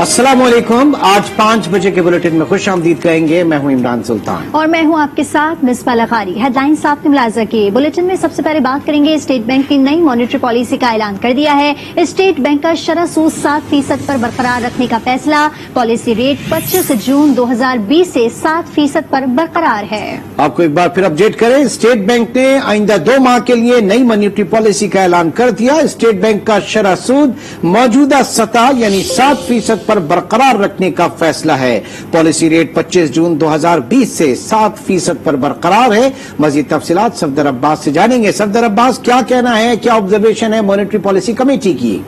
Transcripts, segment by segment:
अस्सलाम वालेकुम। आज 5 बजे के बुलेटिन में खुश आमदीद कहेंगे। मैं हूं इमरान सुल्तान और मैं हूं आपके साथ मिसबा लखारी। हेडलाइंस आपने मुलाजा की। बुलेटिन में सबसे पहले बात करेंगे, स्टेट बैंक की नई मॉनेटरी पॉलिसी का ऐलान कर दिया है। स्टेट बैंक का शरह सूद 7% पर बरकरार रखने का फैसला। पॉलिसी रेट 25 जून 2020 से 7% पर बरकरार है। आपको एक बार फिर अपडेट करें, स्टेट बैंक ने आइंदा 2 माह के लिए नई मॉनेटरी पॉलिसी का ऐलान कर दिया। स्टेट बैंक का शरह सूद मौजूदा सतह यानी 7% पर बरकरार रखने का फैसला है। पॉलिसी रेट 25 जून 2020 से 7% पर बरकरार है। मजीद तफसीलात सफदर अब्बास से जानेंगे। सफदर अब्बास, क्या कहना है, क्या ऑब्जर्वेशन है मॉनेटरी पॉलिसी कमेटी की?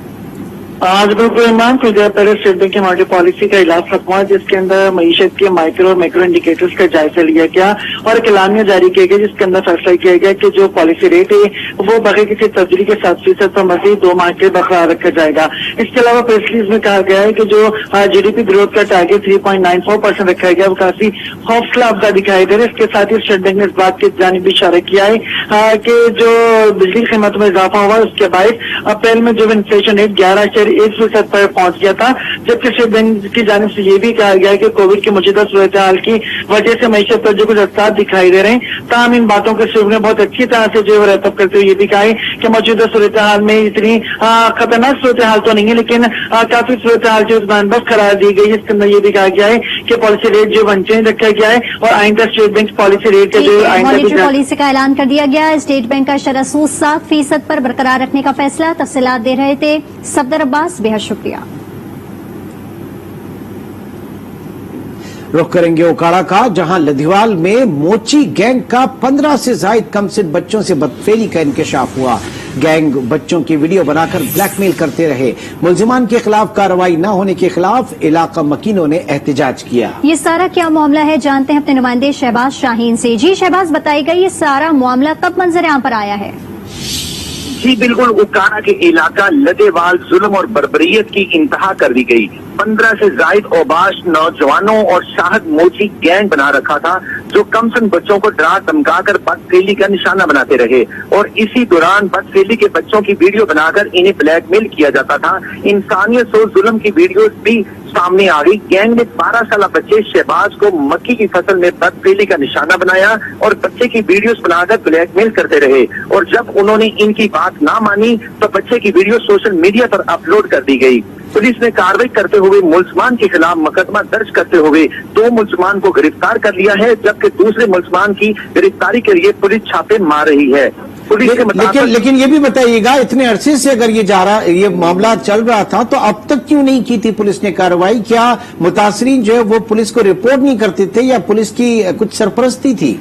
आज बिल्कुल इमरान, कुछ देर पहले स्टेट बैंक की मॉनेटरी पॉलिसी का इजलास खत्म हुआ, जिसके अंदर मईशत के माइक्रो और मैक्रो इंडिकेटर्स का जायजा लिया गया और एक एलानिया जारी किया गया, जिसके अंदर फैसला किया गया कि जो पॉलिसी रेट है वो बगैर किसी तब्दीली के 7% पर मजीद 2 माह के बरकरार रखा जाएगा। इसके अलावा प्रेस रिलीज में कहा गया है कि जो जीडीपी ग्रोथ का टारगेट 3.94% रखा गया वो काफी हौसला अफजा दिखाई दे रहा है। इसके साथ ही स्टेट बैंक ने इस बात की जानिब भी इशारा किया है कि जो बिजली कीमतों में इजाफा हुआ उसके बाद अप्रैल में जो इन्फ्लेशन रेट 11.1% पर पहुंच गया था, जबकि स्टेट बैंक की जानिब से ये भी कहा गया है कि कोविड की मौजूदा सूरत हाल की वजह से मईशत पर जो कुछ असर दिखाई दे रहे हैं, ताहम इन बातों के सिलसिले में बहुत अच्छी तरह से जो रैपअप करते हुए ये भी कहा है कि मौजूदा सूरत हाल में इतनी खतरनाक सूरत हाल तो नहीं है, लेकिन काफी सूरत हाल जो बस करार दी गई है। इसके अंदर ये भी कहा गया है कि पॉलिसी रेट जो अनचेंज रखा गया है और आइंदा स्टेट बैंक पॉलिसी रेट जो मॉनेटरी पॉलिसी का ऐलान कर दिया गया है। स्टेट बैंक का शरह सूद 7% पर बरकरार रखने का फैसला। तफसीलात दे रहे थे सफदर अब्बास, बेहद शुक्रिया। रुख करेंगे ओकाड़ा का, जहां लधिवाल में मोची गैंग का 15 से ज्यादा कमसिन बच्चों से बदफेली का इंकशाफ हुआ। गैंग बच्चों की वीडियो बनाकर ब्लैकमेल करते रहे। मुलजिमान के खिलाफ कार्रवाई न होने के खिलाफ इलाका मकीनों ने एहतजाज किया। ये सारा क्या मामला है, जानते हैं अपने नुमाइंदे शहबाज शाहीन से। जी शहबाज, बताइएगा ये सारा मामला कब मंजर आम पर आया है? जी बिल्कुल, उकाड़ा के इलाका लदेवाल जुल्म और बर्बरियत की इंतहा कर दी गई। 15 से जायद औबाश नौजवानों और शाहद मोची गैंग बना रखा था, जो कमसन बच्चों को डरा धमका कर बदफेली का निशाना बनाते रहे और इसी दौरान बदफेली के बच्चों की वीडियो बनाकर इन्हें ब्लैकमेल किया जाता था। इंसानियत और जुल्म की वीडियोस भी सामने आ गई। गैंग ने 12 साल बच्चे शहबाज को मक्की की फसल में बदफेली का निशाना बनाया और बच्चे की वीडियोस बनाकर ब्लैकमेल करते रहे और जब उन्होंने इनकी बात ना मानी तो बच्चे की वीडियो सोशल मीडिया पर अपलोड कर दी गई। पुलिस ने कार्रवाई करते हुए मुल्जमान के खिलाफ मुकदमा दर्ज करते हुए 2 मुल्जमान को गिरफ्तार कर लिया है, जबकि दूसरे मुल्जमान की गिरफ्तारी के लिए पुलिस छापे मार रही है। लेकिन ये भी बताइएगा, इतने अरसे से अगर ये मामला चल रहा था तो अब तक क्यों नहीं की थी पुलिस ने कार्रवाई? क्या मुतासरीन जो है वो पुलिस को रिपोर्ट नहीं करते थे या पुलिस की कुछ सरपरस्ती थी?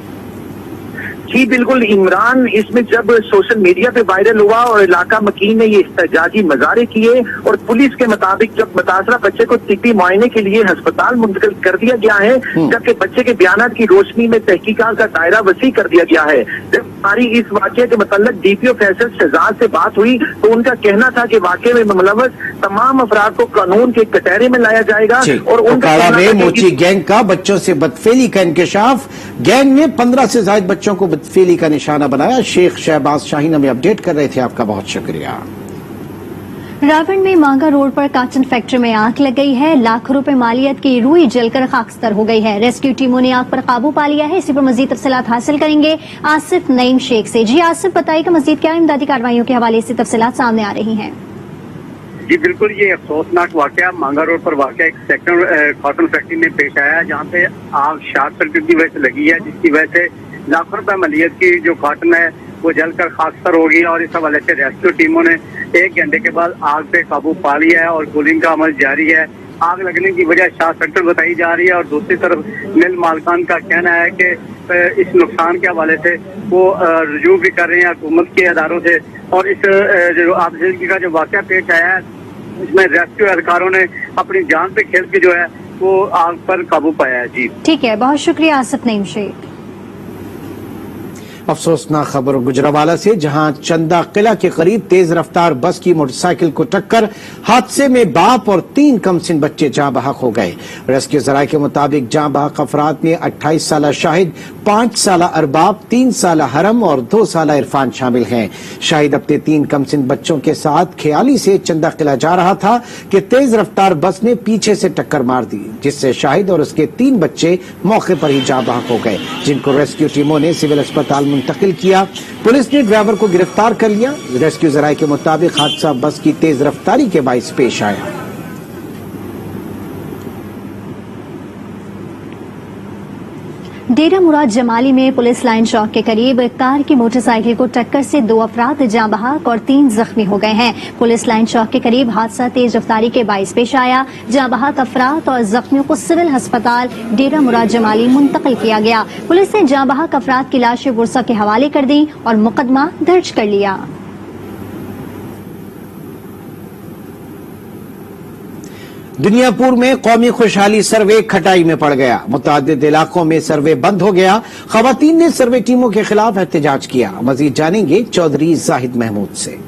जी बिल्कुल इमरान, इसमें जब सोशल मीडिया पे वायरल हुआ और इलाका मकीन ने ये इस्तेजाजी मजारे किए और पुलिस के मुताबिक जब मुतासरा बच्चे को तिब्बी मुआयने के लिए अस्पताल मुंतकिल कर दिया गया है, जबकि बच्चे के बयानात की रोशनी में तहकीकात का दायरा वसी कर दिया गया है। जब हमारी इस वाक़े के मतलब डीपीओ फैसल शहजाद से बात हुई तो उनका कहना था कि वाक़े में मुलव्वस तमाम अफराद को कानून के कटहरे में लाया जाएगा और उकाड़ा में मोची गैंग का बच्चों से बदफेली का इंकशाफ। गैंग ने 15 से ज्यादा बच्चों को बदफेली का निशाना बनाया। शेख शहबाज शाहीन हमें अपडेट कर रहे थे, आपका बहुत शुक्रिया। रावण में मांगा रोड पर काटन फैक्ट्री में आग लग गई है। लाखों रुपए मालियत की रुई जलकर खाकस्तर हो गई है। रेस्क्यू टीमों ने आग पर काबू पा लिया है। इसी पर मजीद तफसीलात हासिल करेंगे आसिफ नईम शेख से। जी आसिफ, बताइएगा मजीद क्या इमदादी कार्रवाइयों के हवाले से तफसीलात सामने आ रही हैं? जी बिल्कुल, ये अफसोसनाक वाकया मांगा रोड पर वाकया एक सेक्टर कॉटन फैक्ट्री में पेश आया है, जहाँ पे आग शॉर्ट सर्किट की वजह से लगी है, जिसकी वजह से लाखों रुपए मालियत की जो कॉटन है वो जलकर खाकस्तर हो गई और इस हवाले से रेस्क्यू टीमों ने 1 घंटे के बाद आग पे काबू पा लिया है और कूलिंग का अमल जारी है। आग लगने की वजह शॉर्ट सर्किट बताई जा रही है और दूसरी तरफ मिल मालकान का कहना है कि इस नुकसान के हवाले से वो रजू भी कर रहे हैं हुकूमत के अदारों से और इस जो आगजनी का जो वाकया पेश आया है इसमें रेस्क्यू एहलकारों ने अपनी जान पे खेल के जो है वो आग पर काबू पाया है। जी ठीक है, बहुत शुक्रिया आसिफ नईम शेख। अफसोसनाक खबर गुजरावाला से, जहां चंदा किला के करीब तेज रफ्तार बस की मोटरसाइकिल को टक्कर, हादसे में बाप और 3 कमसिन बच्चे जाँ बहक हो गए। रेस्क्यू जराये के मुताबिक जाँ बहक अफराद में 28 साल शाहिद, 5 साला अरबाब, 3 साला हरम और 2 साला इरफान शामिल हैं। शाहिद अपने 3 कमसिन बच्चों के साथ ख्याली से चंदा किला जा रहा था कि तेज रफ्तार बस ने पीछे से टक्कर मार दी, जिससे शाहिद और उसके 3 बच्चे मौके पर ही जाँ बहक हो गए, जिनको रेस्क्यू टीमों ने सिविल अस्पताल मुंतकिल किया। पुलिस ने ड्राइवर को गिरफ्तार कर लिया। रेस्क्यू जराये के मुताबिक हादसा बस की तेज रफ्तारी के बाइस पेश आया। डेरा मुराद जमाली में पुलिस लाइन चौक के करीब कार की मोटरसाइकिल को टक्कर से 2 अफराद जाँ बहक और 3 जख्मी हो गए हैं। पुलिस लाइन चौक के करीब हादसा तेज रफ्तारी के बाइस पेश आया। जाँ बहक अफराद और जख्मियों को सिविल अस्पताल डेरा मुराद जमाली मुंतकिल किया गया। पुलिस ने जाँ बहक अफराद की लाशें वर्सा के हवाले कर दी और मुकदमा दर्ज कर लिया। दुनियापुर में कौमी खुशहाली सर्वे खटाई में पड़ गया। मुतादिद इलाकों में सर्वे बंद हो गया। खवातीन ने सर्वे टीमों के खिलाफ एहतजाज किया। मजीद जानेंगे चौधरी जाहिद महमूद से।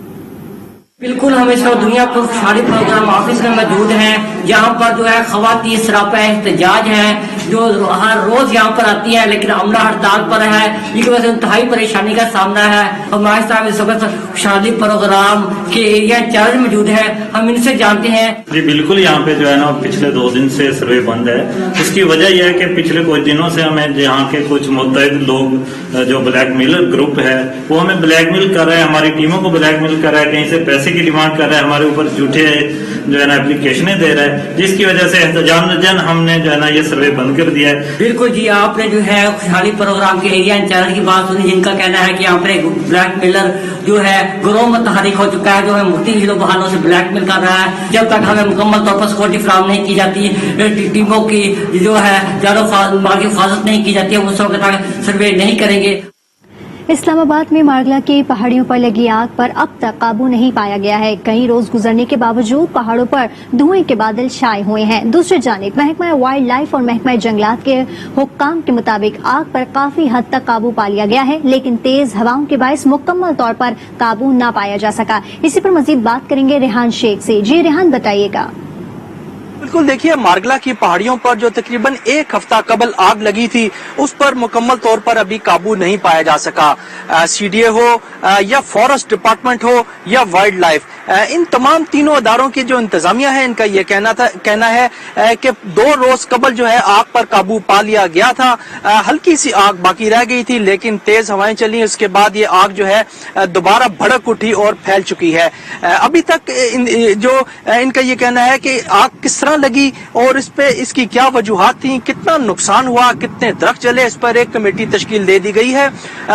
बिल्कुल हम इस वक्त दुनियापुर खुशहाली प्रोग्राम ऑफिस में मौजूद हैं। यहाँ पर जो है खवातीन सरापा एहतजाज है, जो हर रोज यहाँ पर आती है, लेकिन अमला हड़ताल पर है। इनकी वजह से इंतहाई परेशानी का सामना है। हमारे साहब इस वक्त खुशहाली प्रोग्राम के एरिया इंचार्ज मौजूद है, हम इनसे जानते हैं। जी बिल्कुल, यहाँ पे जो है ना पिछले 2 दिन से सर्वे बंद है। इसकी वजह यह है कि पिछले कुछ दिनों से हमें यहाँ के कुछ मुतहद लोग जो ब्लैकमेलर ग्रुप है वो हमें ब्लैकमेल कर रहे हैं, हमारी टीमों को ब्लैकमेल कर रहा है, कहीं से पैसे की डिमांड कर रहा है, हमारे ऊपर झूठे जो है ना एप्लीकेशनें दे रहा है, जिसकी वजह से एहतजाजन हमने जो है ना ये सर्वे बंद कर दिया है। बिल्कुल जी, आपने जो है खुशहाली प्रोग्राम के एरिया इंचार्ज की बात सुनी, जिनका कहना है कि यहाँ पर एक ब्लैकमेलर जो है गिरोह मुतहरिक हो चुका है, जो है मुख्तलिफ बहानों से ब्लैकमेल कर रहा है। जब तक हमें मुकम्मल तौर पर सिक्योरिटी फराहम नहीं की जाती, टीमों की जो है जानो माल की हिफाजत नहीं की जाती है, उस वक्त तक सर्वे नहीं करेंगे। इस्लामाबाद में मारगला की पहाड़ियों पर लगी आग पर अब तक काबू नहीं पाया गया है। कई रोज गुजरने के बावजूद पहाड़ों पर धुएं के बादल छाए हुए हैं। दूसरी जानिब महकमा वाइल्ड लाइफ और महकमा जंगलात के हुक्काम के मुताबिक आग पर काफी हद तक काबू पा लिया गया है, लेकिन तेज हवाओं के बायस मुकम्मल तौर पर काबू न पाया जा सका। इसी पर मजीद बात करेंगे रेहान शेख से। जी रेहान, बताइएगा। बिल्कुल, देखिए मारगला की पहाड़ियों पर जो तकरीबन 1 हफ्ता कबल आग लगी थी, उस पर मुकम्मल तौर पर अभी काबू नहीं पाया जा सका। सीडीए हो या फॉरेस्ट डिपार्टमेंट हो या वाइल्ड लाइफ, इन तमाम तीनों अदारों की जो इंतजामिया है, इनका ये कहना है कि 2 रोज कबल जो है आग पर काबू पा लिया गया था। हल्की सी आग बाकी रह गई थी, लेकिन तेज हवाएं चली, उसके बाद ये आग जो है दोबारा भड़क उठी और फैल चुकी है। अभी तक इनका ये कहना है कि आग किस तरह लगी और इस पे इसकी क्या वजूहात थी, कितना नुकसान हुआ, कितने दरख्त जले, इस पर एक कमेटी तश्कील दे दी गई है।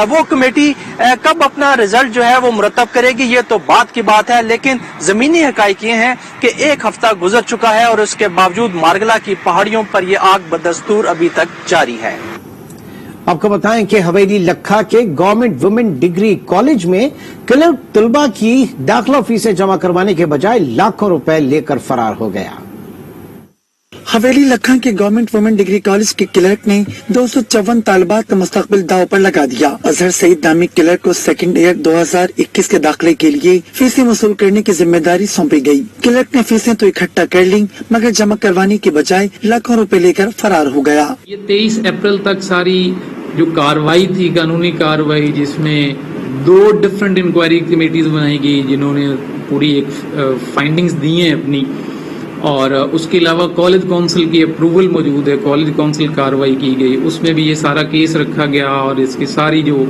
वो कमेटी कब अपना रिजल्ट जो है वो मुरतब करेगी, ये तो बात की बात है, लेकिन जमीनी हकाइक ये हैं कि 1 हफ्ता गुजर चुका है और उसके बावजूद मारगला की पहाड़ियों पर ये आग बदस्तूर अभी तक जारी है। आपको बताएं कि हवेली लखा के गवर्नमेंट वुमेन डिग्री कॉलेज में क्लर्क तलबा की दाखिला फीसें जमा करवाने के बजाय लाखों रुपए लेकर फरार हो गया। हवेली लखा के गवर्नमेंट वुमेन डिग्री कॉलेज के क्लर्क ने 254 तालिबात का मुस्तकबिल दाव पर लगा दिया। अजहर सईद नामी क्लर्क को सेकंड ईयर 2021 के दाखिले के लिए फीसें वसूल करने की जिम्मेदारी सौंपी गई। क्लर्क ने फीसें तो इकट्ठा कर ली, मगर जमा करवाने के बजाय लाखों रुपए लेकर फरार हो गया। ये 23 अप्रैल तक सारी जो कार्रवाई थी, कानूनी कार्रवाई, जिसमें 2 डिफरेंट इंक्वायरी कमेटीज बनाई गई, जिन्होंने पूरी एक फाइंडिंग्स दी हैं अपनी, और उसके अलावा कॉलेज काउंसिल की अप्रूवल मौजूद है, कॉलेज काउंसिल कार्रवाई की गई, उसमें भी ये सारा केस रखा गया और इसकी सारी जो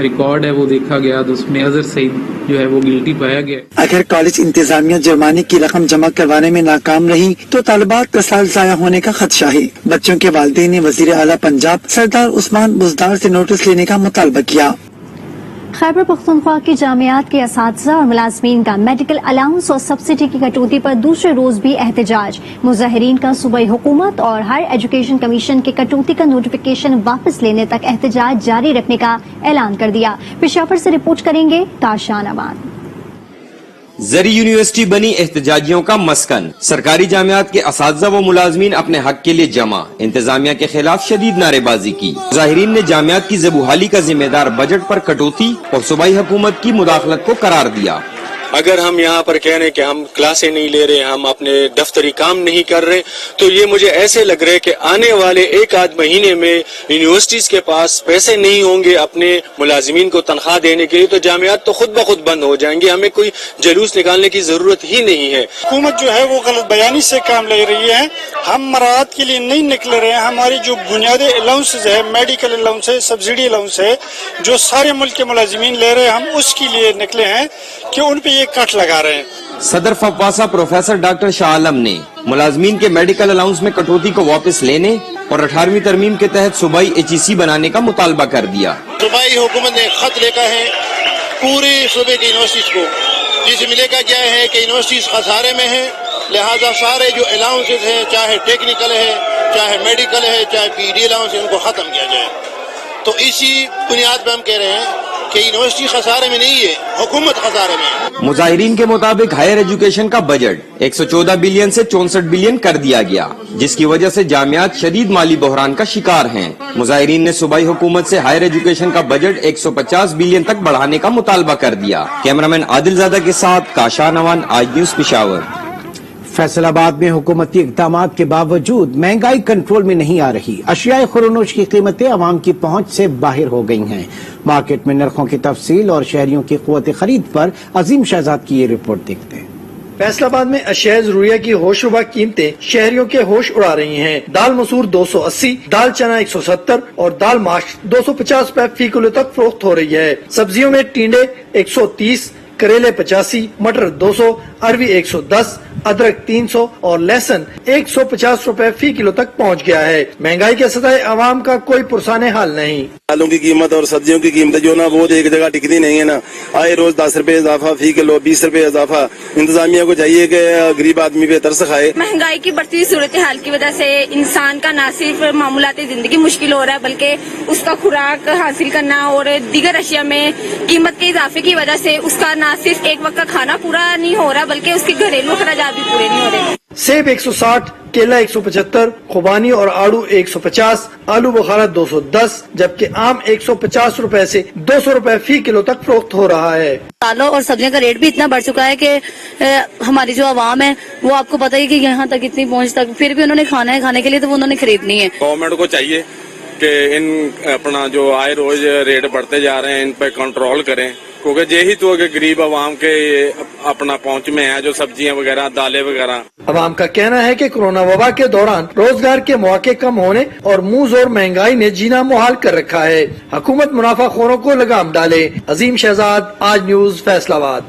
रिकॉर्ड है वो देखा गया, तो उसमें अजहर सईद जो है वो गिल्टी पाया गया। अगर कॉलेज इंतजामिया जुर्माने की रकम जमा करवाने में नाकाम रही तो तालिबात का साल जाया होने का खदशा है। बच्चों के वालिदैन ने वजीर आला पंजाब सरदार उस्मान बुज़दार से नोटिस लेने का मुतालबा किया। खैबर पख्तूनख्वा की जामियात के असातिज़ा और मुलाजमीन का मेडिकल अलाउंस और सब्सिडी की कटौती पर दूसरे रोज भी एहतजाज। मुजाहिरीन का सूबाई हुकूमत और हायर एजुकेशन कमीशन के कटौती का नोटिफिकेशन वापस लेने तक एहतजाज जारी रखने का ऐलान कर दिया। पेशावर से रिपोर्ट करेंगे ताशान अमान। जरी यूनिवर्सिटी बनी एहतजाजियों का मस्कन। सरकारी जामियात के असातिज़ा व मुलाजमीन अपने हक के लिए जमा। इंतजामिया के खिलाफ शदीद नारेबाजी की। मुजाहिरीन ने जामियात की ज़बूहाली का जिम्मेदार बजट पर कटौती और सूबाई हुकूमत की मुदाखलत को करार दिया। اگر ہم یہاں پر کہہ رہے ہیں کہ ہم کلاسیں نہیں لے رہے, ہم اپنے دفتری کام نہیں کر رہے, تو یہ مجھے ایسے لگ رہا ہے کہ آنے والے ایک آدھ مہینے میں یونیورسٹیز کے پاس پیسے نہیں ہوں گے اپنے ملازمین کو تنخواہ دینے کے لیے, تو جامعات تو خود بخود بند ہو جائیں گے. ہمیں کوئی جلوس نکالنے کی ضرورت ہی نہیں ہے. حکومت جو ہے وہ غلط بیانی سے کام لے رہی ہے. ہم مراعات کے لیے نہیں نکل رہے ہیں. ہماری جو بنیادی الاؤنسز ہے, میڈیکل الاؤنس ہے, سبسڈی الاؤنس ہے, جو سارے ملک کے ملازمین لے رہے ہیں, ہم اس کے لیے نکلے ہیں کہ ان پہ یہ کٹ لگا رہے ہیں. صدر فواسا پروفیسر ڈاکٹر شاہ عالم نے ملازمین کے میڈیکل الاؤنس میں کٹوتی کو واپس لینے اور 18ویں ترمیم کے تحت صوبائی HEC بنانے کا مطالبہ کر دیا. صوبائی حکومت نے خط لکھا ہے پوری صوبے کی یونیورسٹیز کو, جس میں لکھا گیا ہے کہ یونیورسٹیز خسارے میں ہیں, لہذا سارے جو الاؤنسز ہیں, چاہے ٹیکنیکل ہے, چاہے میڈیکل ہے, چاہے PD الاؤنس ہے, ان کو ختم کیا جائے. تو اسی بنیاد پہ ہم کہہ رہے ہیں کہ یونیورسٹی خسارے میں نہیں ہے, حکومت خسارے میں ہے. مظاہرین کے مطابق ہائر ایجوکیشن کا بجٹ 114 بلین سے 64 بلین کر دیا گیا, جس کی وجہ سے جامعات شدید مالی بحران کا شکار ہیں. مظاہرین نے صوبائی حکومت سے ہائر ایجوکیشن کا بجٹ 150 بلین تک بڑھانے کا مطالبہ کر دیا. کیمرامین عادل زادہ کے ساتھ کاشا نوان, آج نیوز پشاور. فیصل آباد میں حکومتی اقدامات کے باوجود مہنگائی کنٹرول میں نہیں آ رہی. اشیاء خورونوش کی قیمتیں عوام کی پہنچ سے باہر ہو گئی ہیں. مارکیٹ میں نرخوں کی تفصیل اور شہریوں کی قوت خرید پر عظیم شہزاد کی یہ رپورٹ دیکھتے ہیں. فیصل آباد میں اشیاء ضروریہ کی ہوش ربا قیمتیں شہریوں کے ہوش اڑا رہی ہیں. دال مسور 280, دال چنا 170 اور دال ماش 250 روپے فی کلو تک فروخت ہو رہی ہے. سبزیوں میں ٹینڈے 130, کریلے 85, مٹر 200, اروی 110, ادرک 300 اور لہسن 150 روپے فی کلو تک پہنچ گیا ہے. مہنگائی کے سطح عوام کا کوئی پرسان حال نہیں. دالوں کی قیمت اور سبزیوں کی قیمت جو نا وہ ایک جگہ ٹکتی نہیں ہے نا. آئے روز 10 روپے اضافہ فی کلو, 20 روپے اضافہ. انتظامیہ کو چاہیے کہ غریب آدمی پہ ترس کھائے. مہنگائی کی بڑھتی ہوئی صورتحال کی وجہ سے انسان کا نہ صرف معمولات زندگی مشکل ہو رہا ہے, بلکہ اس کا خوراک حاصل کرنا اور دیگر اشیاء میں قیمت کے اضافے کی وجہ سے اس کا نہ صرف ایک وقت کا کھانا پورا نہیں ہو رہا, بلکہ اس کے گھریلو اخراجات بھی پورے نہیں ہو رہے. سیب 160, کیلا 175, خوبانی اور آڑو 150, آلو بخارا 210, جبکہ آم 150 روپے سے 200 روپے فی کلو تک فروخت ہو رہا ہے. دالوں اور سبزیوں کا ریٹ بھی اتنا بڑھ چکا ہے کہ ہماری جو عوام ہے وہ آپ کو پتہ ہی کہ یہاں تک اتنی پہنچ تک, پھر بھی انہوں نے کھانا ہے, کھانے کے لیے تو انہوں نے خریدنی ہے. گورنمنٹ کو چاہیے کہ ان اپنا جو آئے روز ریٹ بڑھتے جا رہے ہیں ان پہ کنٹرول کریں, کیونکہ یہی تو کہ غریب عوام کے اپنا پہنچ میں ہے جو سبزیاں وغیرہ, دالیں وغیرہ. عوام کا کہنا ہے کہ کورونا وبا کے دوران روزگار کے مواقع کم ہونے اور منہ زور مہنگائی نے جینا محال کر رکھا ہے. حکومت منافع خوروں کو لگام ڈالے. عظیم شہزاد, آج نیوز, فیصل آباد.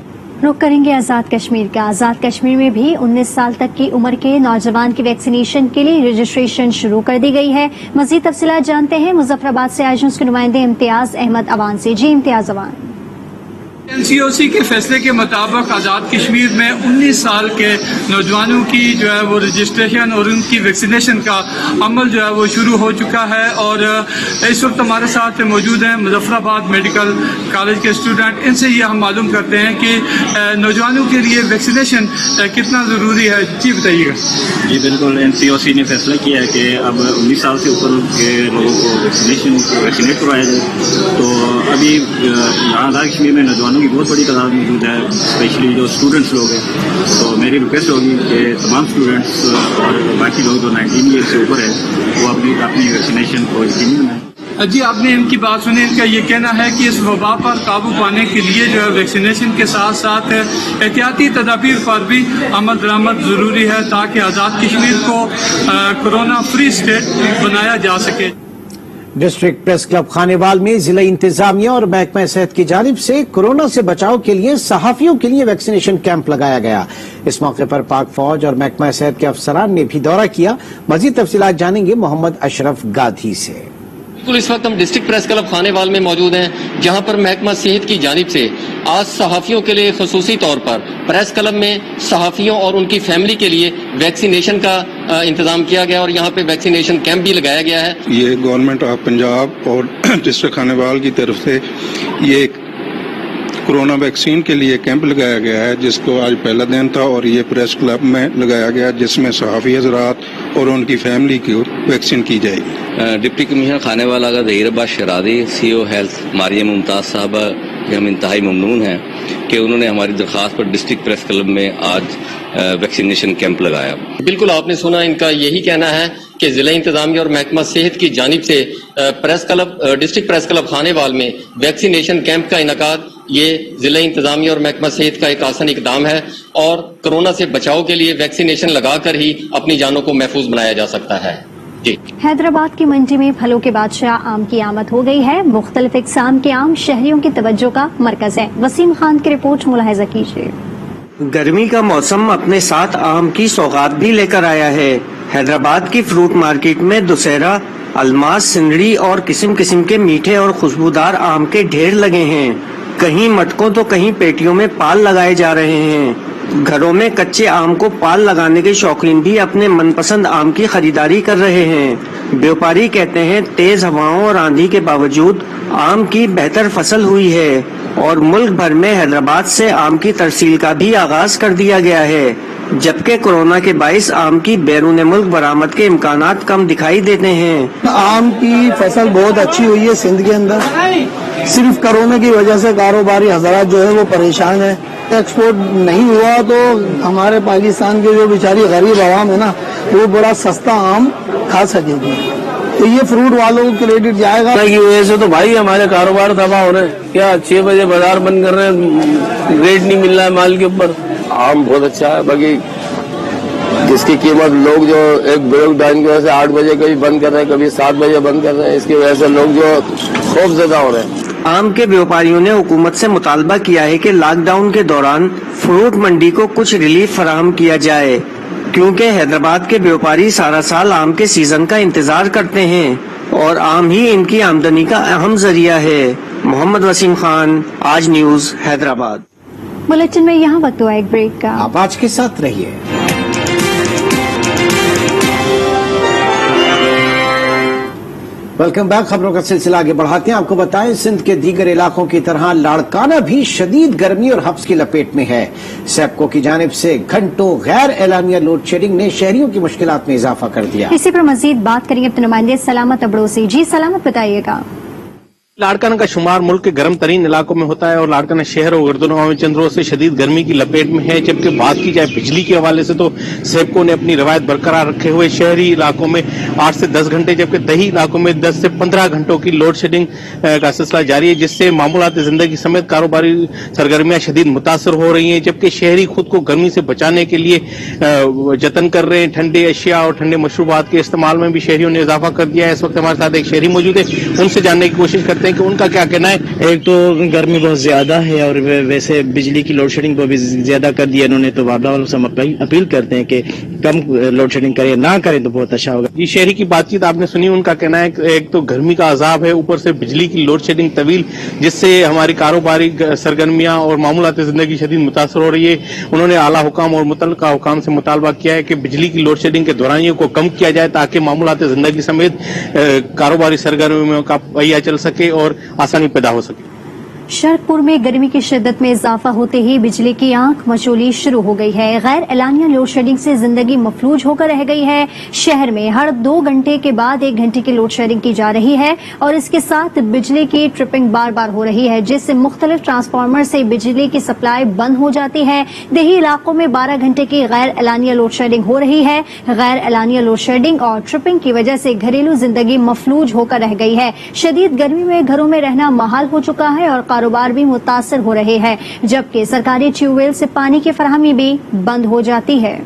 رخ کریں گے آزاد کشمیر کا. آزاد کشمیر میں بھی 19 سال تک کی عمر کے نوجوان کی ویکسینیشن کے لیے رجسٹریشن شروع کر دی گئی ہے. مزید تفصیلات جانتے ہیں مظفر آباد سے آج نیوز کے نمائندے امتیاز احمد اوان سے. جی امتیاز اوان. NCOC کے فیصلے کے مطابق آزاد کشمیر میں 19 سال کے نوجوانوں کی جو ہے وہ رجسٹریشن اور ان کی ویکسینیشن کا عمل جو ہے وہ شروع ہو چکا ہے. اور اس وقت ہمارے ساتھ موجود ہیں مظفر آباد میڈیکل کالج کے اسٹوڈنٹ. ان سے یہ ہم معلوم کرتے ہیں کہ نوجوانوں کے لیے ویکسینیشن کتنا ضروری ہے. جی بتائیے گا. جی بالکل, NCOC نے فیصلہ کیا ہے کہ اب 19 سال سے اوپر کے لوگوں کو ویکسینیٹ کروایا جائے. تو ابھی یہاں آزاد کشمیر میں نوجوانوں کی بہت بڑی تعداد موجود ہے, اسپیشلی جو اسٹوڈنٹس لوگ ہیں. تو میری ریکویسٹ ہوگی کہ تمام اسٹوڈنٹس اور باقی لوگ جو 19 ایئر سے اوپر ہیں وہ اپنی ویکسینیشن کو یقینی بنائیں. جی آپ نے ان کی بات سنی. ان کا یہ کہنا ہے کہ اس وبا پر قابو پانے کے لیے جو ہے ویکسینیشن کے ساتھ ساتھ احتیاطی تدابیر پر بھی عمل درآمد ضروری ہے تاکہ آزاد کشمیر کو کورونا فری اسٹیٹ بنایا جا سکے. ڈسٹرکٹ پریس کلب خانیوال میں ضلع انتظامیہ اور محکمہ صحت کی جانب سے کورونا سے بچاؤ کے لیے صحافیوں کے لیے ویکسینیشن کیمپ لگایا گیا. اس موقع پر پاک فوج اور محکمہ صحت کے افسران نے بھی دورہ کیا. مزید تفصیلات جانیں گے محمد اشرف گادھی سے. اس وقت ہم ڈسٹرکٹ پریس کلب خانیوال میں موجود ہیں جہاں پر محکمہ صحت کی جانب سے آج صحافیوں کے لیے خصوصی طور پر پریس کلب میں صحافیوں اور ان کی فیملی کے لیے ویکسینیشن کا انتظام کیا گیا اور یہاں پہ ویکسینیشن کیمپ بھی لگایا گیا ہے. یہ گورنمنٹ آف پنجاب اور ڈسٹرکٹ خانیوال کی طرف سے یہ کورونا ویکسین کے لیے کیمپ لگایا گیا ہے جس کو آج پہلا دن تھا اور یہ پریس کلب میں لگایا گیا جس میں صحافی حضرات اور ان کی فیملی کی ویکسین کی جائے گی. ڈپٹی کمشنر خانیوال ظہیر عباس شرادی, CO ہیلتھ مریم ممتاز صاحبہ, ہم انتہائی ممنون ہیں کہ انہوں نے ہماری درخواست پر ڈسٹرکٹ پریس کلب میں آج ویکسینیشن کیمپ لگایا. بالکل آپ نے سنا، ان کا یہی کہنا ہے کہ ضلع انتظامیہ اور محکمہ صحت کی جانب سے ڈسٹرکٹ پریس کلب خانے وال میں ویکسینیشن کیمپ کا انعقاد یہ ضلع انتظامیہ اور محکمہ صحت کا ایک آسان اقدام ہے، اور کورونا سے بچاؤ کے لیے ویکسینیشن لگا کر ہی اپنی جانوں کو محفوظ بنایا جا سکتا ہے. جی. حیدرآباد کی منڈی میں پھلوں کے بادشاہ آم کی آمد ہو گئی ہے. مختلف اقسام کے آم شہریوں کی توجہ کا مرکز ہے. وسیم خان کی رپورٹ ملاحظہ کیجیے. گرمی کا موسم اپنے ساتھ آم کی سوغات بھی لے کر آیا ہے. حیدرآباد کی فروٹ مارکیٹ میں دسہرا، الماس، سنڑی اور قسم قسم کے میٹھے اور خوشبودار آم کے ڈھیر لگے ہیں. کہیں مٹکوں تو کہیں پیٹیوں میں پال لگائے جا رہے ہیں. گھروں میں کچے آم کو پال لگانے کے شوقین بھی اپنے من پسند آم کی خریداری کر رہے ہیں. بیوپاری کہتے ہیں تیز ہواؤں اور آندھی کے باوجود آم کی بہتر فصل ہوئی ہے، اور ملک بھر میں حیدرآباد سے آم کی ترسیل کا بھی آغاز کر دیا گیا ہے. جبکہ کورونا کے باعث آم کی بیرون ملک برآمد کے امکانات کم دکھائی دیتے ہیں. آم کی فصل بہت اچھی ہوئی ہے سندھ کے اندر. صرف کورونا کی وجہ سے کاروباری حضرات جو ہے وہ پریشان ہیں. ایکسپورٹ نہیں ہوا تو ہمارے پاکستان کے جو بیچاری غریب عوام ہے نا، وہ بڑا سستا آم کھا سکے گی. تو یہ فروٹ والوں کو کریڈٹ جائے گا. کی وجہ سے تو بھائی ہمارے کاروبار تباہ ہو رہے ہیں. کیا 6 بجے بازار بند کر رہے ہیں، ریٹ نہیں مل رہا ہے مال کے اوپر. آم بہت اچھا ہے، باقی جس کی قیمت لوگ جو ایک بریک ڈاؤن کی وجہ سے 8 بجے کبھی بند کر رہے ہیں، کبھی 7 بجے بند کر رہے ہیں، اس کی وجہ سے لوگ جو خوف زدہ ہو رہے ہیں. آم کے بیوپاریوں نے حکومت سے مطالبہ کیا ہے کہ لاک ڈاؤن کے دوران فروٹ منڈی کو کچھ ریلیف فراہم کیا جائے، کیونکہ حیدرآباد کے بیوپاری سارا سال آم کے سیزن کا انتظار کرتے ہیں، اور آم ہی ان کی آمدنی کا اہم ذریعہ ہے. محمد وسیم خان، آج نیوز، حیدرآباد. بلیٹن میں یہاں وقت ہوا ایک بریک کا. آپ آج کے ساتھ رہیے. Welcome back. خبروں کا سلسلہ آگے بڑھاتے ہیں. آپ کو بتائیں سندھ کے دیگر علاقوں کی طرح لاڑکانہ بھی شدید گرمی اور حبس کی لپیٹ میں ہے. سیپکو کی جانب سے گھنٹوں غیر اعلانیہ لوڈ شیڈنگ نے شہریوں کی مشکلات میں اضافہ کر دیا. اسی پر مزید بات کریں گے اپنے نمائندے سلامت ابڑو سے. جی سلامت، بتائیے گا. لاڑکانہ کا شمار ملک کے گرم ترین علاقوں میں ہوتا ہے، اور لاڑکانہ شہر اور گردنواں میں چند روز سے شدید گرمی کی لپیٹ میں ہے. جبکہ بات کی جائے بجلی کے حوالے سے تو سیپکو نے اپنی روایت برقرار رکھے ہوئے شہری علاقوں میں 8 سے 10 گھنٹے، جبکہ دیہی علاقوں میں 10 سے 15 گھنٹوں کی لوڈ شیڈنگ کا سلسلہ جاری ہے، جس سے معمولات زندگی سمیت کاروباری سرگرمیاں شدید متاثر ہو رہی ہیں. جبکہ شہری خود کو گرمی سے بچانے کے لیے جتن کر رہے ہیں. ٹھنڈے اشیاء اور ٹھنڈے مشروبات کے استعمال میں بھی شہریوں نے اضافہ کر دیا ہے. اس وقت ہمارے ساتھ ایک شہری موجود ہے، ان سے جاننے کی کوشش کرتے ہیں کہ ان کا کیا کہنا ہے. ایک تو گرمی بہت زیادہ ہے، اور ویسے بجلی کی لوڈ شیڈنگ کو بھی زیادہ کر دیا انہوں نے. تو وابڈا والوں سے ہم اپیل کرتے ہیں کہ کم لوڈ شیڈنگ کریں، نہ کریں تو بہت اچھا ہوگا. یہ شہری کی بات چیت آپ نے سنی. ان کا کہنا ہے کہ ایک تو گرمی کا عذاب ہے، اوپر سے بجلی کی لوڈ شیڈنگ طویل، جس سے ہماری کاروباری سرگرمیاں اور معمولات زندگی شدید متاثر ہو رہی ہے. انہوں نے اعلیٰ حکام اور متعلقہ حکام سے مطالبہ کیا ہے کہ بجلی کی لوڈ شیڈنگ کے دورانیوں کو کم کیا جائے، تاکہ معمولات زندگی سمیت کاروباری سرگرمیوں کا پہیہ چل سکے اور آسانی پیدا ہو سکے. شرق پور میں گرمی کی شدت میں اضافہ ہوتے ہی بجلی کی آنکھ مچولی شروع ہو گئی ہے. غیر اعلانیہ لوڈ شیڈنگ سے زندگی مفلوج ہو کر رہ گئی ہے. شہر میں ہر 2 گھنٹے کے بعد 1 گھنٹے کی لوڈ شیڈنگ کی جا رہی ہے، اور اس کے ساتھ بجلی کی ٹرپنگ بار بار ہو رہی ہے، جس سے مختلف ٹرانسفارمر سے بجلی کی سپلائی بند ہو جاتی ہے. دیہی علاقوں میں 12 گھنٹے کی غیر اعلانیہ لوڈ شیڈنگ ہو رہی ہے. غیر اعلانیہ لوڈ شیڈنگ اور ٹرپنگ کی وجہ سے گھریلو زندگی مفلوج ہو کر رہ گئی ہے. شدید گرمی میں گھروں میں رہنا محال ہو چکا ہے، اور کاروبار بھی متاثر ہو رہے ہیں، جبکہ سرکاری ٹیوب ویل سے پانی کی فراہمی بھی بند ہو جاتی ہے.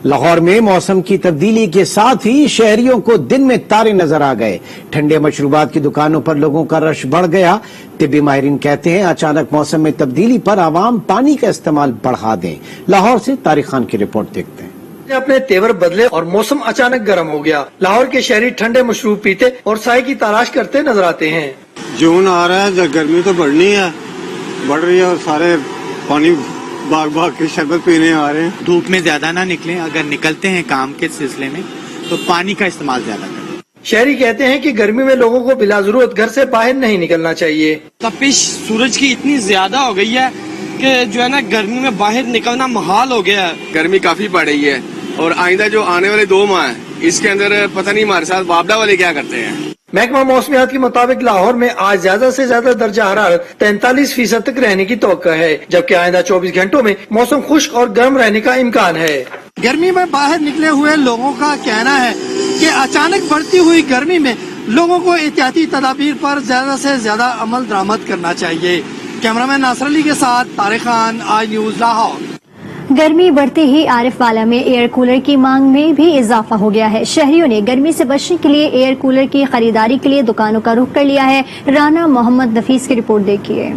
لاہور میں موسم کی تبدیلی کے ساتھ ہی شہریوں کو دن میں تارے نظر آ گئے. ٹھنڈے مشروبات کی دکانوں پر لوگوں کا رش بڑھ گیا. طبی ماہرین کہتے ہیں اچانک موسم میں تبدیلی پر عوام پانی کا استعمال بڑھا دیں. لاہور سے طارق خان کی رپورٹ دیکھتے ہیں. اپنے تیور بدلے اور موسم اچانک گرم ہو گیا. لاہور کے شہری ٹھنڈے مشروب پیتے اور سائے کی تلاش کرتے نظر آتے ہیں. جون آ رہا ہے، گرمی تو بڑھنی ہے، بڑھ رہی ہے، اور سارے پانی باغ کے شربت پینے آ رہے ہیں. دھوپ میں زیادہ نہ نکلیں، اگر نکلتے ہیں کام کے سلسلے میں تو پانی کا استعمال زیادہ کریں. شہری کہتے ہیں کہ گرمی میں لوگوں کو بلا ضرورت گھر سے باہر نہیں نکلنا چاہیے. تپش سورج کی اتنی زیادہ ہو گئی ہے کہ جو ہے نا گرمی میں باہر نکلنا محال ہو گیا ہے. گرمی کافی بڑھ رہی ہے، اور آئندہ جو آنے والے 2 ماہ ہیں اس کے اندر پتہ نہیں ہمارے ساتھ وابڈا والے کیا کرتے ہیں. महकमा मौसमियात के मुताबिक लाहौर में आज ज्यादा से ज्यादा दर्जा हरारत 43% तक रहने की तवक्को है, जबकि आइंदा 24 घंटों में मौसम खुश्क और गर्म रहने का इम्कान है। गर्मी में बाहर निकले हुए लोगों का कहना है कि अचानक बढ़ती हुई गर्मी में लोगों को एहतियाती तदाबीर पर ज्यादा से ज्यादा अमल दरामद करना चाहिए। कैमरामैन नासर अली के साथ तारिक खान, आई न्यूज लाहौर। गर्मी बढ़ते ही आरिफ वाला में एयर कूलर की मांग में भी इजाफा हो गया है। शहरियों ने गर्मी से बचने के लिए एयर कूलर की खरीदारी के लिए दुकानों का रुख कर लिया है। राना मोहम्मद नफीस की रिपोर्ट देखिए।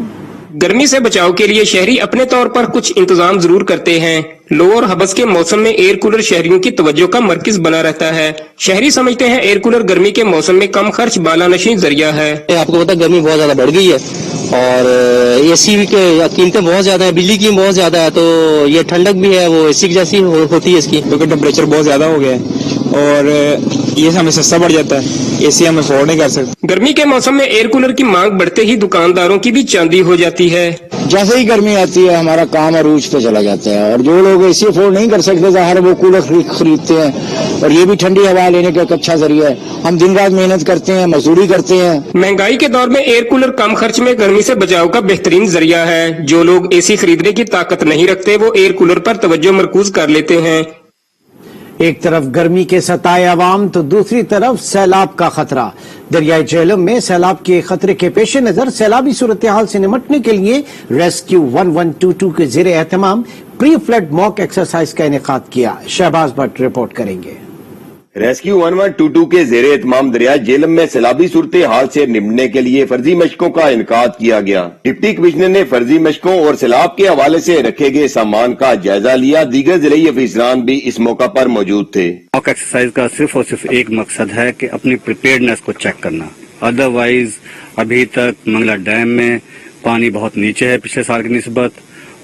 गर्मी से बचाव के लिए शहरी अपने तौर पर कुछ इंतजाम जरूर करते हैं। लो और हबस के मौसम में एयर कूलर शहरियों की तवज्जो का मरकज बना रहता है। शहरी समझते हैं एयर कूलर गर्मी के मौसम में कम खर्च बालानशी जरिया है। आपको पता गर्मी बहुत ज्यादा बढ़ गई है और एसी की कीमतें बहुत ज्यादा है, बिजली की बहुत ज्यादा है, तो ये ठंडक भी है वो एसी जैसी होती है इसकी, क्योंकि टेम्परेचर बहुत ज्यादा हो गया है और ये हमें सस्ता पड़ जाता है, एसी हम अफोर्ड नहीं कर सकते। गर्मी के मौसम में एयर कूलर की मांग बढ़ते ही दुकानदारों की भी चांदी हो जाती है। जैसे ही गर्मी आती है हमारा काम अरूज पे चला जाता है और जो लोग एसी अफोर्ड नहीं कर सकते ज़ाहिर वो कूलर खरीदते हैं और ये भी ठंडी हवा लेने का एक अच्छा जरिया है। हम दिन रात मेहनत करते हैं, मजदूरी करते हैं। महंगाई के दौर में एयर कूलर कम खर्च में गर्मी से बचाव का बेहतरीन जरिया है। जो लोग एसी खरीदने की ताकत नहीं रखते वो एयर कूलर पर तवज्जो मरकूज कर लेते हैं। एक तरफ गर्मी के सताए अवाम तो दूसरी तरफ सैलाब का खतरा। दरियाई झेलम में सैलाब के खतरे के पेश नजर सैलाबी सूरत हाल से निमटने के लिए रेस्क्यू 1122 के जेर एहतमाम प्री फ्लड मॉक एक्सरसाइज का इनेकाद किया। शहबाज भट्ट रिपोर्ट करेंगे। रेस्क्यू 1122 के जेर एहतमाम दरिया झेलम में सैलाबी सूरत हाल से निपटने के लिए फर्जी मशकों का इनकाद किया गया। डिप्टी कमिश्नर ने फर्जी मशकों और सैलाब के हवाले से रखे गए सामान का जायजा लिया। दीगर जिले अफसरान भी इस मौका पर मौजूद थे। मॉक एक्सरसाइज का सिर्फ और सिर्फ एक मकसद है कि अपनी प्रिपेयर्डनेस को चेक करना। अदरवाइज अभी तक मंगला डैम में पानी बहुत नीचे है पिछले साल की निस्बत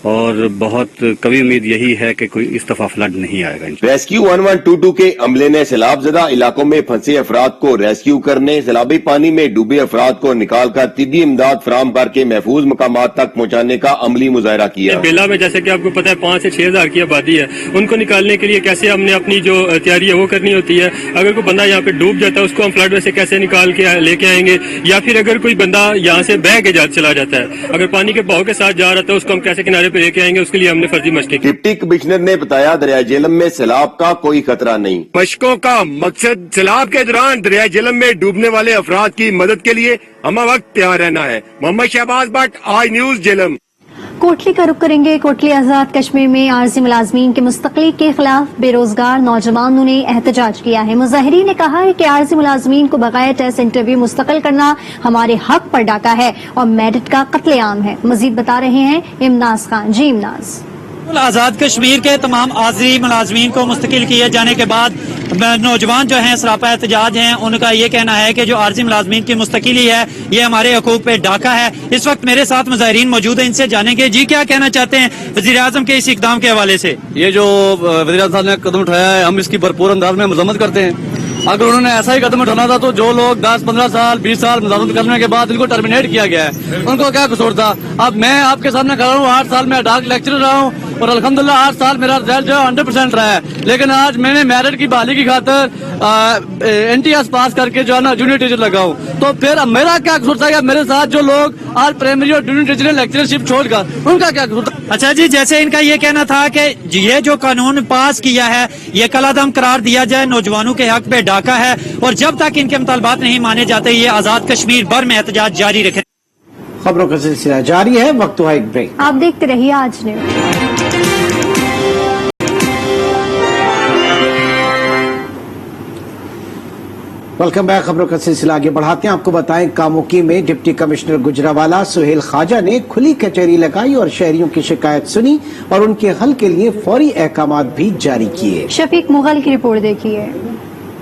और बहुत कभी उम्मीद यही है कि कोई इस दफा फ्लड नहीं आएगा। रेस्क्यू 1122 के अमले ने सैलाब ज़दा इलाकों में फंसे अफराद को रेस्क्यू करने, सैलाबी पानी में डूबे अफराद को निकाल कर तिब्बी इमदाद फराम करके महफूज मकामात तक पहुँचाने का अमली मुजाहरा किया। बेला में जैसे कि आपको पता है 5 से 6 हजार की आबादी है, उनको निकालने के लिए कैसे हमने अपनी जो तैयारी है वो करनी होती है। अगर कोई बंदा यहाँ पे डूब जाता है उसको हम फ्लड में से कैसे निकाल के लेके आएंगे, या फिर अगर कोई बंदा यहाँ से बह के चला जाता है, अगर पानी के बहाव के साथ जा रहा था उसको हम कैसे किनारे पे लेके आएंगे, उसके लिए हमने फर्जी मशकें। डिप्टी कमिश्नर ने बताया दरिया झेलम में सैलाब का कोई खतरा नहीं। मशकों का मकसद सैलाब के दौरान दरिया झेलम में डूबने वाले अफराद की मदद के लिए हम वक्त तैयार रहना है। मोहम्मद शहबाज भट्ट, आई न्यूज झेलम। कोटली का रुख करेंगे। कोटली आजाद कश्मीर में आरजी मुलाजमीन की मुस्तकली के खिलाफ बेरोजगार नौजवानों ने एहतजाज किया है। मुजाहिरीन ने कहा है कि आरजी मुलाजमीन को बगैर टेस्ट इंटरव्यू मुस्तकिल करना हमारे हक पर डाका है और मेरिट का कत्लेआम है। मजीद बता रहे हैं इमनाज खान। जी इमनाज। आजाद कश्मीर के तमाम आरजी मुलाजमीन को मुस्तकिल किए जाने के बाद नौजवान जो हैं सरापा एहतजाज हैं, उनका ये कहना है कि जो आरजी मुलाजमीन की मुस्तकिली है ये हमारे हकूक पे डाका है। इस वक्त मेरे साथ मुजाहिरीन मौजूद है, इनसे जानेंगे जी क्या कहना चाहते हैं वज़ीर आज़म के इस इक़दाम के हवाले से। ये जो वज़ीर आज़म साहब ने कदम उठाया है हम इसकी भरपूर अंदाज में मजम्मत करते हैं। अगर उन्होंने ऐसा ही कदम उठाना था तो जो लोग 10-15 साल 20 साल मुजाहिदत करने के बाद इनको टर्मिनेट किया गया है उनको क्या कसूर था। अब मैं आपके सामने कर रहा हूँ 8 साल में डाक लेक्चरर रहा हूँ और अल्हम्दुलिल्लाह 8 साल मेरा रिजल्ट जो है 100% रहा है, लेकिन आज मैंने मेरिट की बहाली की खातर NTS पास करके जो है ना जूनियर टीचर लगा हूँ। तो फिर मेरा क्या कसूर था? मेरे साथ जो लोग आज प्राइमरी और जूनियर टीचर लेक्चरशिप छोड़कर उनका क्या कसूर था? अच्छा जी, जैसे इनका ये कहना था कि ये जो कानून पास किया है ये कलादम करार दिया जाए, नौजवानों के हक पे डाका है और जब तक इनके मुतालबात नहीं माने जाते ये आजाद कश्मीर भर में एहतजाज जारी रखे। खबरों का सिलसिला जारी है, वक्त हुआ एक ब्रेक। आप देखते रहिए आज न्यूज़। Welcome back. खबरों का सिलसिला आगे बढ़ाते हैं। आपको बताएं कामोकी में डिप्टी कमिश्नर गुजरावाला सुहेल ख्वाजा ने खुली कचहरी लगाई और शहरियों की शिकायत सुनी और उनके हल के लिए फौरी अहकाम भी जारी किए। शफीक मुगल की रिपोर्ट देखिए।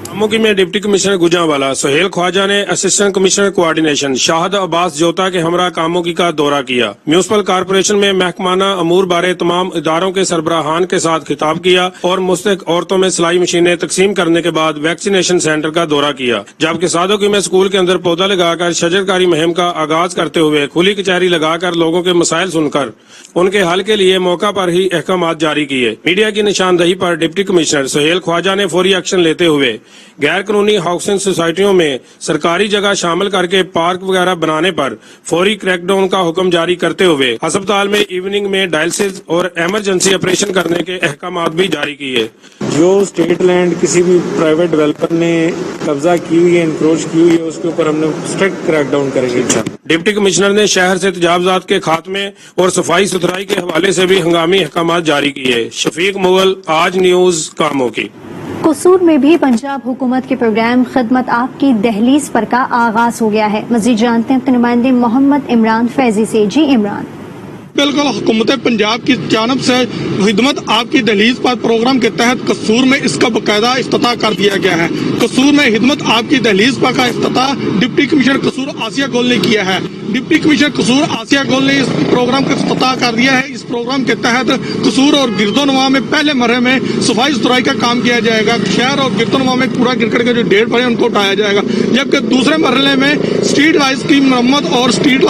कामोकी में डिप्टी कमिश्नर गुजरावाला सुहेल ख्वाजा ने assistant commissioner coordination Shahid Abbas जोता के हमरा कामोकी का दौरा किया। म्यूनिसिपल कारपोरेशन में महकमाना अमूर बारे तमाम इदारों के सरबराहान के साथ खिताब किया और मुस्तक औरतों में सिलाई मशीनें तकसीम करने के बाद वैक्सीनेशन सेंटर का दौरा किया। जबकि सादोकी में स्कूल के अंदर पौधा लगाकर शजरकारी मुहिम का आगाज करते हुए खुली कचहरी लगाकर लोगों के मसाइल सुनकर उनके हल के लिए मौका पर ही अहकाम जारी किए। मीडिया की निशानदही पर डिप्टी कमिश्नर सुहेल ख्वाजा ने फौरी एक्शन लेते हुए गैर कानूनी हाउसिंग सोसाइटियों में सरकारी जगह शामिल करके पार्क वगैरह बनाने पर फौरी क्रैकडाउन का हुक्म जारी करते हुए अस्पताल में इवनिंग में डायलिसिस और इमरजेंसी ऑपरेशन करने के अहकामात भी जारी किए। जो स्टेट लैंड किसी भी प्राइवेट डेवलपर ने कब्जा की हुई है, इंक्रोच की हुई है, उसके ऊपर हमने स्ट्रिक्ट क्रैकडाउन करेंगे। डिप्टी कमिश्नर ने शहर से तेजाबजात के खात्मे और सफाई सुथराई के हवाले से भी हंगामी अहकामात जारी किए। शफीक मुगल, आज न्यूज कामों की। कसूर में भी पंजाब हुकूमत के प्रोग्राम खिदमत आपकी दहलीज पर का आगाज हो गया है। मजीद जानते हैं अपने नुमाइंदे मोहम्मद इमरान फैजी से। जी इमरान। बिल्कुल, हुकूमत पंजाब की जानब से खिदमत आपकी दहलीज पर प्रोग्राम के तहत कसूर में इसका बाकायदा इफ्तिताह कर दिया गया है। कसूर में खिदमत आपकी दहलीज पर का इफ्तिताह डिप्टी कमिश्नर कसूर आसिया गोल ने किया है। डिप्टी कमिश्नर कसूर आसिया गोल ने इस प्रोग्राम का इफ्तिताह कर दिया है। इस प्रोग्राम के तहत कसूर और गिरदोनवा में पहले मरहले में सफाई सुथराई का काम किया जाएगा। शहर और गिरदोनवा में कूड़ा गिरकट के जो ढेर पड़े उनको उठाया जाएगा, जबकि दूसरे मरहले में स्ट्रीट लाइट्स की मरम्मत और स्ट्रीट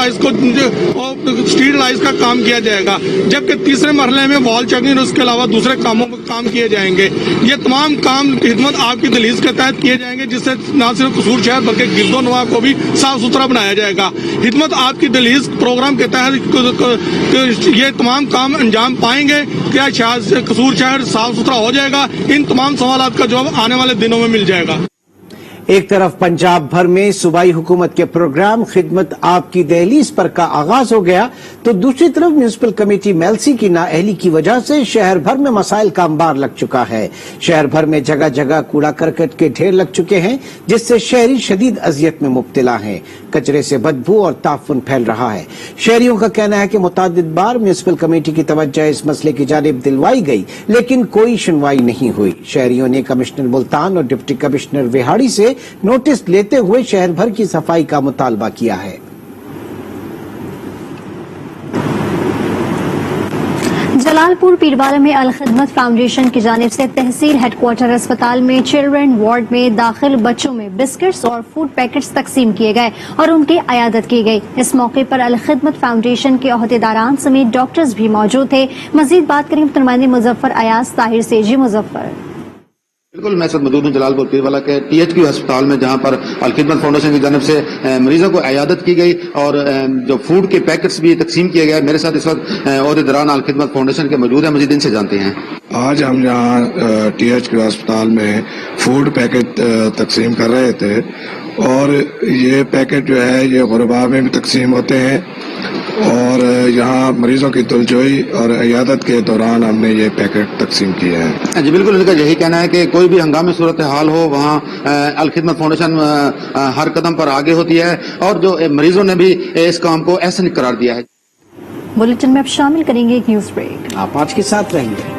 लाइट्स का काम किया जाएगा, जबकि तीसरे मरहले में वॉल चेकिंग और उसके अलावा दूसरे कामों पर काम किए जाएंगे। ये तमाम काम खिदमत आपकी दहलीज के तहत किए जाएंगे, जिससे न सिर्फ कसूर शहर बल्कि गिरदोनवा को भी साफ सुथरा बनाया जाएगा। खिदमत आपकी दहलीज प्रोग्राम के तहत ये तमाम काम अंजाम पाएंगे। क्या कसूर शहर साफ सुथरा हो जाएगा? इन तमाम सवालात का जवाब आने वाले दिनों में मिल जाएगा। एक तरफ पंजाब भर में सूबाई हुकूमत के प्रोग्राम खिदमत आपकी दहलीज पर का आगाज हो गया, तो दूसरी तरफ म्यूनिसिपल कमेटी मेलसी की नाअहली की वजह से शहर भर में मसाइल का अंबार लग चुका है। शहर भर में जगह जगह कूड़ा करकट के ढेर लग चुके हैं, जिससे शहरी शदीद अजियत में मुब्तला हैं। कचरे से बदबू और ताफुन फैल रहा है। शहरियों का कहना है कि मुतादिद बार म्यूनिसिपल कमेटी की तवज्जो इस मसले की जानिब दिलवाई गई, लेकिन कोई सुनवाई नहीं हुई। शहरियों ने कमिश्नर मुल्तान और डिप्टी कमिश्नर विहाड़ी से नोटिस लेते हुए शहर भर की सफाई का मुतालबा किया है। जलालपुर पीरवाला में अल खिदमत फाउंडेशन की जानिब से तहसील हेडक्वार्टर अस्पताल में चिल्ड्रन वार्ड में दाखिल बच्चों में बिस्किट्स और फूड पैकेट्स तकसीम किए गए और उनकी अयादत की गई। इस मौके पर अल खिदमत फाउंडेशन के ओहदेदारान समेत डॉक्टर्स भी मौजूद थे। मजीद बात करेंगे नुमाइंदे मुजफ्फर अयाज ताहिर से। जी मुजफ्फर। बिल्कुल, मैं सर मौजूद हूँ जलालपुर पीरवाला के THQ अस्पताल में, जहाँ पर अल खिदमत फाउंडेशन की जानिब से मरीजों को अयादत की गई और जो फूड के पैकेट्स भी तकसीम किए गए। मेरे साथ इस वक्त ओहदेदारान अल खिदमत फाउंडेशन के मौजूद हैं। मजीद इनसे जानते हैं। आज हम यहाँ THQ अस्पताल में फूड पैकेट तकसीम कर रहे थे और ये पैकेट जो है ये गुरबा में भी तकसीम होते हैं और यहाँ मरीजों की दिलजोई और इयादत के दौरान हमने ये पैकेट तकसीम किए हैं। जी बिल्कुल, इनका यही कहना है कि कोई भी हंगामी सूरत हाल हो वहाँ अल खिदमत फाउंडेशन हर कदम पर आगे होती है और जो मरीजों ने भी इस काम को ऐसा करार दिया है। बुलेटिन में अब शामिल करेंगे एक न्यूज ब्रेक। आप आज के साथ रहिए।